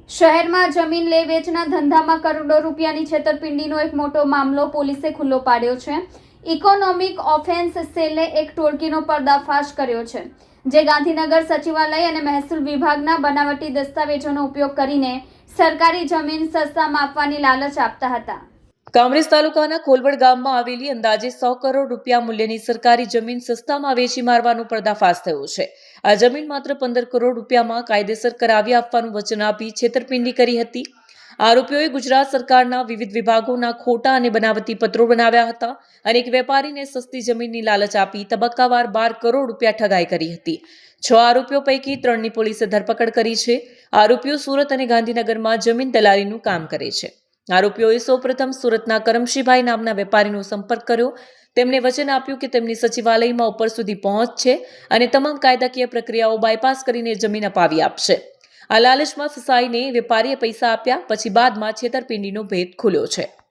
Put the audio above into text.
શહેરમાં જમીન લે વેચના ધંધામાં કરોડો રૂપિયાની છેતરપિંડીનો એક મોટો મામલો પોલીસે ખુલ્લો પાડ્યો છે. ઇકોનોમિક ઓફેન્સ સેલે એક ટોળકીનો પર્દાફાશ કર્યો છે, જે ગાંધીનગર સચિવાલય અને મહેસૂલ વિભાગના બનાવટી દસ્તાવેજોનો ઉપયોગ કરીને સરકારી જમીન સસ્તામાં આપવાની લાલચ આપતા હતા. કામરેજ તાલુકાના ખોલવડ ગામમાં આવેલી અંદાજે 100 કરોડ રૂપિયા મૂલ્યની સરકારી જમીન સસ્તામાં વેચી મારવાનો પર્દાફાશ થયો છે. આ જમીન માત્ર 15 કરોડ રૂપિયામાં કાયદેસર કરાવી આપવાનું વચન આપી છેતરપિંડી કરી હતી. આરોપીઓએ ગુજરાત સરકારના વિવિધ વિભાગોના ખોટા અને બનાવટી પત્રો બનાવ્યા હતા અને એક વેપારીને સસ્તી જમીનની લાલચ આપી તબક્કાવાર 12 કરોડ રૂપિયા ઠગાઈ કરી હતી. 6 આરોપીઓ પૈકી 3ની પોલીસે ધરપકડ કરી છે. આરોપીઓ સુરત અને ગાંધીનગરમાં જમીન દલાલીનું કામ કરે છે. આરોપીઓએ સૌપ્રથમ સુરતના કરમશીભાઈ નામના વેપારીનો સંપર્ક કર્યો. તેમણે વચન આપ્યું કે તેમની સચિવાલયમાં ઉપર સુધી પહોંચ છે અને તમામ કાયદાકીય પ્રક્રિયાઓ બાયપાસ કરીને જમીન અપાવી આપશે. આ લાલચમાં ફસાઈને વેપારીએ પૈસા આપ્યા, પછી બાદમાં છેતરપિંડીનો ભેદ ખુલ્યો છે.